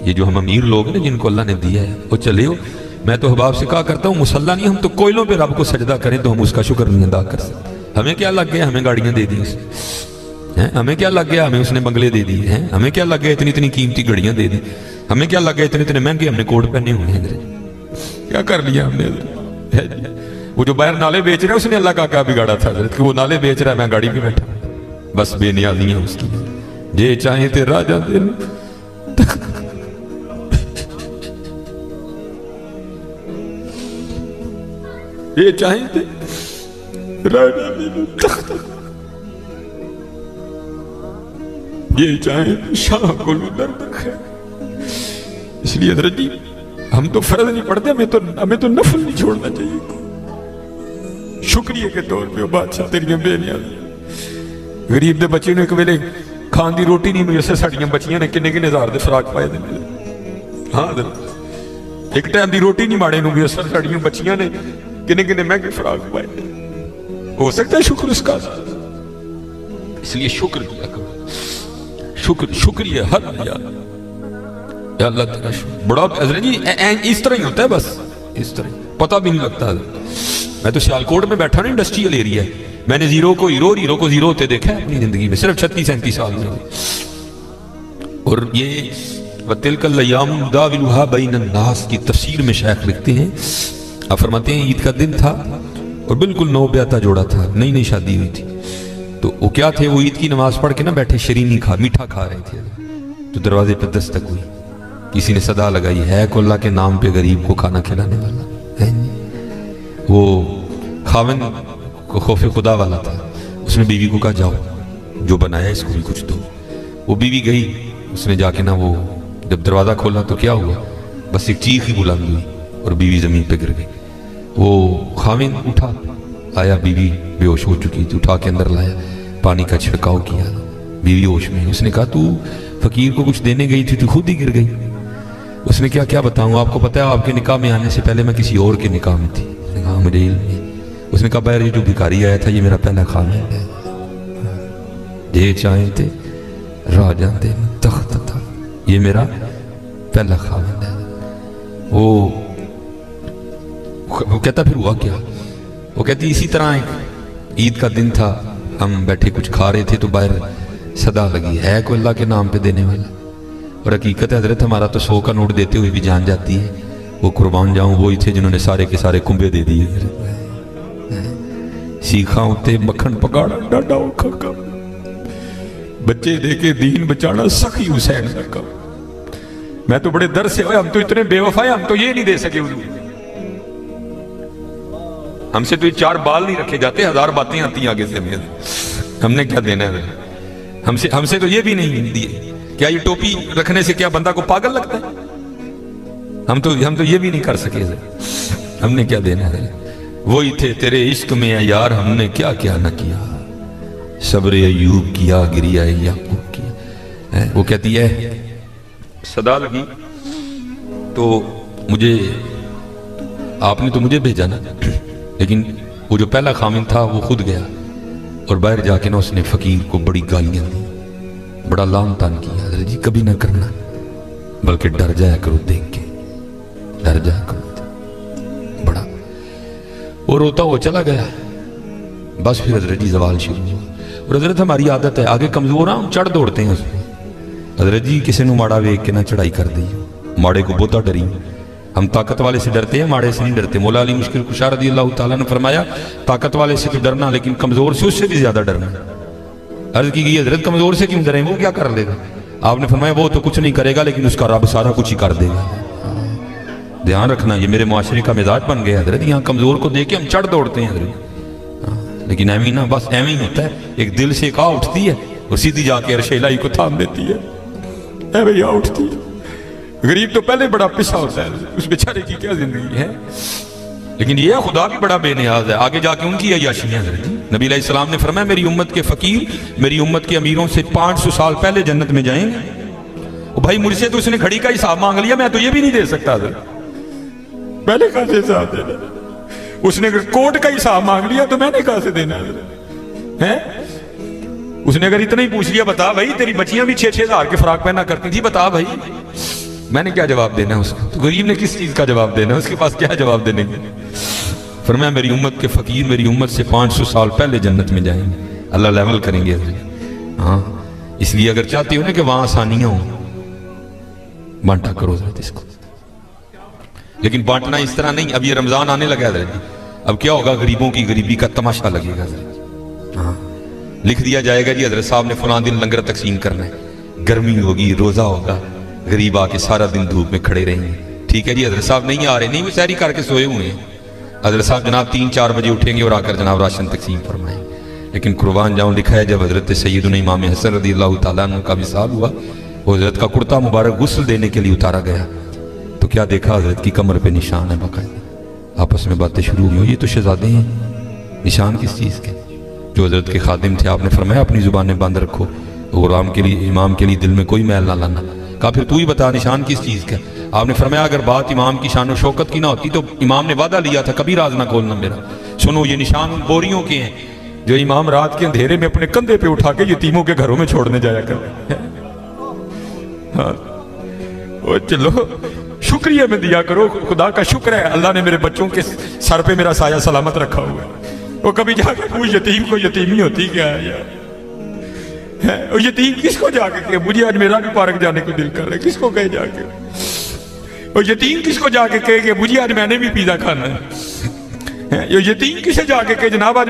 یہ جو ہم امیر لوگ ہیں جن کو اللہ نے دیا ہے وہ چلے ہو. میں تو احباب سے کہا کرتا ہوں مسلح نہیں، ہم تو کوئلوں پہ رب کو سجدہ کریں تو ہم اس کا شکر نہیں ادا کر سکتے. ہمیں کیا لگ گیا، ہمیں گاڑیاں دے دی اس نے، ہمیں کیا لگ گیا، ہمیں اس نے بنگلے دے دیے ہیں، ہمیں کیا لگ گیا اتنی اتنی قیمتی گھڑیاں دے دی، ہمیں کیا لگ گیا اتنے اتنے مہنگے ہم نے کوٹ پہنے ہوئے ہیں. کیا کر لیا ہم نے؟ وہ جو باہر نالے بیچ رہا ہے اس نے اللہ کا کیا بگاڑا تھا حضرت کہ وہ نالے بیچ رہا ہے، میں گاڑی پہ بیٹھا. بس بے نیازیاں اس کی، جے چاہیں تے راجہ دل یہ چاہیں تے راجہ دل تخت، یہ چاہیں شاہ گلو درد خیر. اس لیے حضرت جی ہم تو فرض نہیں پڑھتے، ہمیں تو نفل نہیں چھوڑنا چاہیے. شکریہ کے طور پہ بادشاہ تیریاں بے نیازیاں. غریب دے بچے نے ایک ویلے کھان دی روٹی نہیں میسے ساڑیاں بچیاں نے کنے کنے ہزار دے فراق پائے دے. ہاں حضرت ایک ٹائم دی روٹی نہیں ماڑے نو میسے ساڑیاں بچیاں نے کنے کنے مہنگے فراق پائے دے. ہو سکتا ہے شکر اس کا. اس لیے شکر کیا کرو، شکریہ ہر دیا. یا اللہ تیرا شکر. بڑا حضرت جی اس طرح ہی ہوتا ہے، بس اس طرح پتہ بھی نہیں لگتا. میں تو سیالکوٹ میں بیٹھا نا، انڈسٹریل ایریا ہے، میں نے زیرو کو ہیرو اور ہیرو کو زیرو ہوتے دیکھا ہے اپنی زندگی میں صرف 36-37 سال میں. اور یہ وَتِلْكَ الْأَيَّامُ نُدَاوِلُهَا بَيْنَ النَّاسِ کی تفسیر میں شیخ لکھتے ہیں، آپ فرماتے ہیں عید کا دن تھا اور بالکل نو بیاتہ جوڑا تھا، نئی نئی شادی ہوئی تھی. تو وہ کیا تھے، وہ عید کی نماز پڑھ کے نا بیٹھے شیرینی میٹھا کھا رہے تھے. تو دروازے پہ دستک ہوئی، کسی نے صدا لگائی، ہے کو اللہ کے نام پہ غریب کو کھانا کھلانے والا ہے. وہ خاوند کو خوف خدا والا تھا، اس نے بیوی کو کہا جاؤ جو بنایا اس کو بھی کچھ دو. وہ بیوی گئی، اس نے جا کے نا وہ جب دروازہ کھولا تو کیا ہوا، بس ایک چیخ ہی بلند ہوئی اور بیوی زمین پہ گر گئی. وہ خاوند اٹھا آیا، بیوی بے ہوش ہو چکی تھی، اٹھا کے اندر لایا، پانی کا چھڑکاؤ کیا، بیوی ہوش میں. اس نے کہا تو فقیر کو کچھ دینے گئی تھی تو خود ہی گر گئی. اس نے کیا بتاؤں، آپ کو پتہ ہے آپ کے نکاح میں آنے سے پہلے میں کسی اور کے نکاح میں تھی. اس نے کہا مجھے علم نہیں. اس نے کہا بہر یہ جو بھکاری آیا تھا یہ میرا پہلا خاوند ہے، جے چاہیں تے راجہ دے تخت تھا، یہ میرا پہلا خاوند ہے. وہ کہتا پھر ہوا کیا، وہ کہتی اسی طرح ایک عید کا دن تھا، ہم بیٹھے کچھ کھا رہے تھے تو باہر صدا لگی، ہے کوئی اللہ کے نام پہ دینے والا. اور حقیقت ہے حضرت ہمارا تو 100 کا نوٹ دیتے ہوئے بھی جان جاتی ہے. وہ قربان جاؤں وہی تھے جنہوں نے سارے کے سارے کنبے دے دیے. سیکھاں ہوتے مکھن پکاڑا ڈاڈا اوکھا کام، بچے دے کے دین بچانا سخی حسین کا کام. میں تو بڑے در سے ہوئے، ہم تو اتنے بے وفا ہیں، ہم تو یہ نہیں دے سکے حضور. ہم سے تو یہ 4 بال نہیں رکھے جاتے، 1000 باتیں آتی ہیں آگے سے. ہم نے کیا دینا ہے، ہم سے تو یہ بھی نہیں دیے. کیا یہ ٹوپی رکھنے سے کیا بندہ کو پاگل لگتا ہے؟ ہم تو یہ بھی نہیں کر سکے. ہم نے کیا دینا ہے. وہی تھے تیرے عشق میں اے یار، ہم نے کیا کیا نہ کیا، صبر ایوب کیا، گریہ یعقوب کیا. وہ کہتی ہے صدا لگی تو مجھے آپ نے تو مجھے بھیجا نا، لیکن وہ جو پہلا خاوند تھا وہ خود گیا اور باہر جا کے نا اس نے فقیر کو بڑی گالیاں دی، بڑا لام تان کیا. حضرت جی کبھی نہ کرنا، بلکہ ڈر جایا کرو دیکھ کے، ڈر جایا کرو بڑا. وہ روتا وہ چلا گیا. بس پھر حضرت جی زوال شروع ہوا. اور حضرت ہماری عادت ہے آگے کمزور ہم چڑھ دوڑتے ہیں اس میں. حضرت جی کسی نو ماڑا ویک کے نہ چڑھائی کر دی، ماڑے کو بہتا ڈری. ہم طاقت والے سے ڈرتے ہیں، ماڑے سے نہیں ڈرتے. مولا علی مشکل کشا رضی اللہ تعالیٰ نے فرمایا طاقت والے سے تو ڈرنا لیکن کمزور سے اس سے بھی زیادہ ڈرنا. عرض کی گئی حضرت کمزور سے کیوں ڈریں، وہ کیا کر لے گا؟ آپ نے فرمایا وہ تو کچھ نہیں کرے گا لیکن اس کا رب سارا کچھ ہی کر دے گا. دھیان رکھنا، یہ میرے معاشرے کا مزاج بن گیا حضرت. یہاں کمزور کو دیکھ کے ہم چڑھ دوڑتے ہیں حضرت، لیکن ایویں نہ، بس ایویں ہی ہوتا ہے. ایک دل سے ایک آ اٹھتی ہے اور سیدھی جا کے عرش الہی کو تھام دیتی ہے. ایویں آ اٹھتی ہے. غریب تو پہلے بڑا پسا ہوتا ہے، اس بیچارے کی کیا زندگی ہے. لیکن یہ خدا بھی بڑا بے نیاز ہے. آگے جا کے ان کی عیاشیاں حضرت. نبی علیہ السلام نے فرمایا میری امت کے فقیر میری امت کے امیروں سے 500 سال پہلے جنت میں جائیں گے. بھائی مجھ سے تو اس نے گھڑی کا حساب مانگ لیا، میں تو یہ بھی نہیں دے سکتا حضرت. پہلے کہاں سے حساب دینا؟ اس نے کوٹ کا حساب مانگ لیا تو میں نے کہاں سے دینا ہے؟ اس نے اگر اتنا ہی پوچھ لیا بتا بھائی تیری بچیاں بھی 6-6 ہزار کے فراق پہنا کرتی تھی، بتا بھائی میں نے کیا جواب دینا ہے اس کو؟ تو غریب نے کس چیز کا جواب دینا ہے؟ اس کے پاس کیا جواب دینے کے؟ فرمایا میری امت کے فقیر میری امت سے 500 سال پہلے جنت میں جائیں گے، اللہ لیول کریں گے۔ ہاں اس لیے اگر چاہتے ہو نا کہ وہاں آسانیاں ہوں، بانٹا کرو ذرا اس کو، لیکن بانٹنا اس طرح نہیں۔ اب یہ رمضان آنے لگا ہے، اب کیا ہوگا؟ غریبوں کی غریبی کا تماشا لگے گا۔ ہاں لکھ دیا جائے گا جی حضرت صاحب نے فلاں دن لنگر تقسیم کرنا ہے، گرمی ہوگی، روزہ ہوگا، غریب آ کے سارا دن دھوپ میں کھڑے رہیں گے۔ ٹھیک ہے جی حضرت صاحب نہیں آ رہے، نہیں وہ سحری کر کے سوئے ہوئے ہیں، حضرت صاحب جناب 3-4 بجے اٹھیں گے اور آ کر جناب راشن تقسیم فرمائیں۔ لیکن قربان جاؤں لکھا ہے جب حضرت سیدنا امام حسن رضی اللہ تعالیٰ عنہ کا وصال ہوا، وہ حضرت کا کرتا مبارک غسل دینے کے لیے اتارا گیا تو کیا دیکھا؟ حضرت کی کمر پہ نشان ہے باقاعدہ۔ آپس میں باتیں شروع ہوئی، یہ تو شہزادے ہیں، نشان کس چیز کے؟ جو حضرت کے خادم تھے، آپ نے فرمایا اپنی زبانیں بند رکھو، غلام کے لیے امام کے لیے دل میں کوئی میل نہ لانا۔ کہا پھر تو ہی بتا نشان کس چیز کا؟ آپ نے فرمایا اگر بات امام کی شان و شوکت کی نہ ہوتی تو امام نے وعدہ لیا تھا کبھی راز نہ کھولنا میرا۔ سنو یہ نشان ان بوریوں کے ہیں جو امام رات کے اندھیرے میں اپنے کندھے پہ اٹھا کے یتیموں کے گھروں میں چھوڑنے جایا کر۔ ہاں چلو شکریہ میں دیا کرو، خدا کا شکر ہے اللہ نے میرے بچوں کے سر پہ میرا سایہ سلامت رکھا ہوا ہے۔ وہ کبھی جا کے کوئی یتیم کو یتیمی ہوتی کیا ہے یار؟ وہ یتیم کس کو جا کے کہ مجھے آج میرا بھی پارک جانے کو دل کر رہا ہے، کس کو کہے جا کے؟ وہ یتیم کس کو جا کے کہے کہ مجھے آج میں نے بھی پیزا کھانا ہے؟ یہ یتیم کسے جا کے کہ جناب آج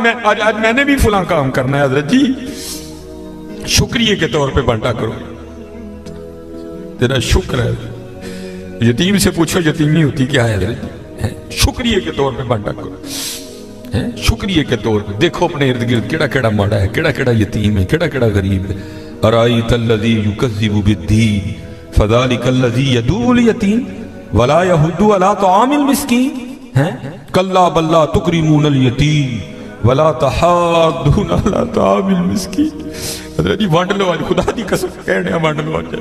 میں نے بھی فلاں کام کرنا ہے؟ حضرت جی شکریہ کے طور پہ بانٹا کرو، تیرا شکر ہے۔ یتیم سے پوچھو یتیمی ہوتی کیا ہے حضرت؟ شکریہ کے طور پہ بانٹا کرو، شکریہ کے طور پہ۔ دیکھو اپنے ارد گرد کیڑا کیڑا ماڑا ہے، کیڑا کیڑا یتیم ہے، کیڑا کیڑا غریب ہے۔ ارائیت الذی یکذب بالدین فذلک الذی یدعو الیتیم ولا یحض علی طعام المسکین۔ کلا بل لا تکرمون الیتیم ولا تحاضون علی طعام المسکین۔ حضرت جی وانڈ لو، آج خدا دی قسم کہنے ہیں وانڈ لو، آج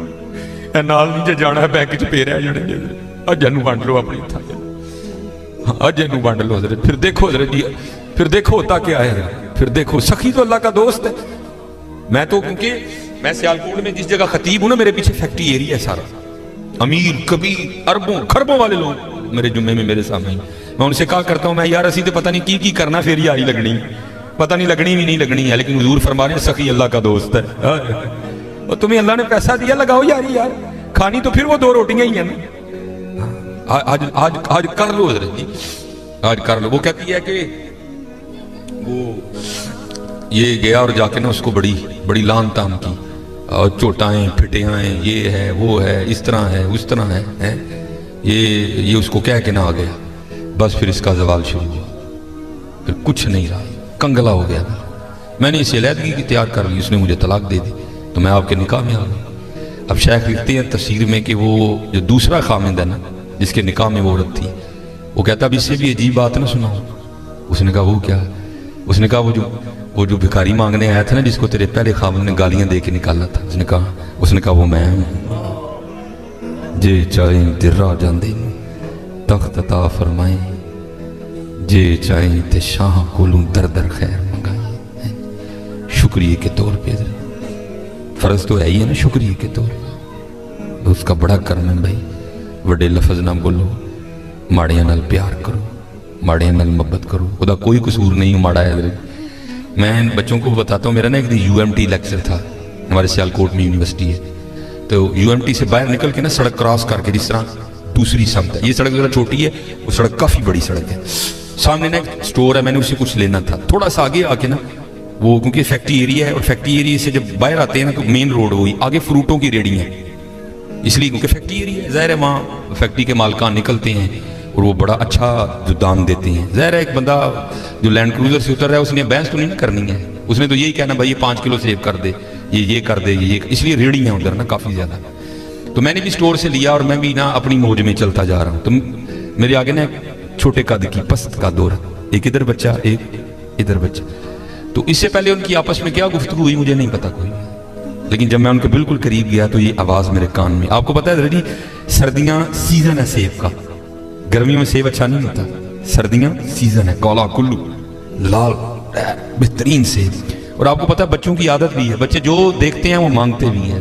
اے نال نہیں جے جانا ہے بینک چ پے رہ جانے جے، اج انو وانڈ لو اپنی تھا، اج انو وانڈ لو حضرت۔ پھر دیکھو حضرت جی، پھر دیکھو ہوتا کیا ہے حضرت، پھر دیکھو سخی تو اللہ کا دوست ہے۔ میں تو کیونکہ میں سیالکوٹ میں جس جگہ خطیب ہوں نا، میرے پیچھے فیکٹری ایریا ہے سارا، امیر کبیر اربوں خربوں والے لوگ میرے جمعے میں میرے سامنے۔ میں ان سے کہا کرتا ہوں میں یار اسی تو پتہ نہیں کی کرنا، پھر یاری لگنی، پتہ نہیں لگنی بھی نہیں لگنی ہے، لیکن حضور فرما رہے ہیں سخی اللہ کا دوست ہے۔ اور تمہیں اللہ نے پیسہ دیا، لگاؤ یاری یار، کھانی تو پھر وہ 2 روٹیاں ہی ہیں نا۔ آج کر لو حضرت جی، آج کر لو۔ وہ کہتی ہے کہ وہ یہ گیا اور جا کے نا اس کو بڑی لان تان کی، اور چوٹائیں پھٹیاں ہیں، یہ ہے وہ ہے، اس طرح ہے اس طرح ہے، یہ اس کو کہہ کے نہ آ گیا، بس پھر اس کا زوال شروع ہوا، پھر کچھ نہیں رہا، کنگلا ہو گیا۔ میں نے اسے علیحدگی کی تیار کر لی، اس نے مجھے طلاق دے دی، تو میں آپ کے نکاح میں آ گیا۔ اب شیخ لکھتے ہیں تفسیر میں کہ وہ جو دوسرا خامند ہے نا جس کے نکاح میں وہ عورت تھی، وہ کہتا اب اس سے بھی عجیب بات نہ سناؤ۔ اس نے کہا وہ کیا؟ اس نے کہا وہ جو بھکاری مانگنے آیا تھا نا جس کو تیرے پہلے خامند نے گالیاں دے کے نکالا تھا، اس نے کہا وہ میں ہوں۔ جے چاہیں درا جاندے تخت عطا فرمائیں، جے چاہیں تے شاہ کولوں در در خیر منگائیں۔ شکریہ کے طور پہ فرض تو ہے ہی ہے نا، شکریہ کے طور پہ اس کا بڑا کرم ہے بھائی۔ وڈے لفظ نہ بولو، ماڑیاں نال پیار کرو، ماڑیاں نال محبت کرو، خدا کوئی قصور نہیں ماڑا ہے۔ میں بچوں کو بتاتا ہوں، میرا نا ایک دن UMT لیکچر تھا، ہمارے سیالکوٹ میں یونیورسٹی ہے، تو UMT سے باہر نکل کے نا سڑک کراس کر کے جس طرح دوسری سمت ہے، یہ سڑک ذرا چھوٹی ہے، وہ سڑک کافی بڑی سڑک ہے، سامنے نا ایک سٹور ہے، میں نے اسے کچھ لینا تھا، تھوڑا سا آگے آ کے نا وہ کیونکہ فیکٹری ایریا ہے، اور فیکٹری ایریا سے جب باہر آتے ہیں نا تو مین روڈ ہوئی، آگے فروٹوں کی ریڑی ہیں، اس لیے کیونکہ فیکٹری ایریا ہے، ظاہر ہے وہاں فیکٹری کے مالکان نکلتے ہیں اور وہ بڑا اچھا جو دام دیتے ہیں۔ ظاہر ہے ایک بندہ جو لینڈ کروزر سے اتر رہا ہے اس نے بحث تو نہیں کرنی ہے، اس نے تو یہی کہنا بھائی یہ 5 کلو سیب کر دے، یہ کر دے، یہ اس لیے ریڑی ہیں ادھر نا کافی زیادہ۔ تو میں نے بھی سٹور سے لیا اور میں بھی نا اپنی موج میں چلتا جا رہا ہوں، تو میرے آگے نا چھوٹے قد کی پست کا دور، ایک ادھر بچہ ایک ادھر بچہ، تو اس سے پہلے ان کی آپس میں کیا گفتگو ہوئی مجھے نہیں پتا کوئی، لیکن جب میں ان کے بالکل قریب گیا تو یہ آواز میرے کان میں۔ آپ کو پتا ہے سردیاں سیزن ہے سیب کا، گرمیوں میں سیب اچھا نہیں ہوتا، سردیاں سیزن ہے، کالا کلو لال بہترین سیب۔ اور آپ کو پتا ہے بچوں کی عادت بھی ہے، بچے جو دیکھتے ہیں وہ مانگتے بھی ہیں،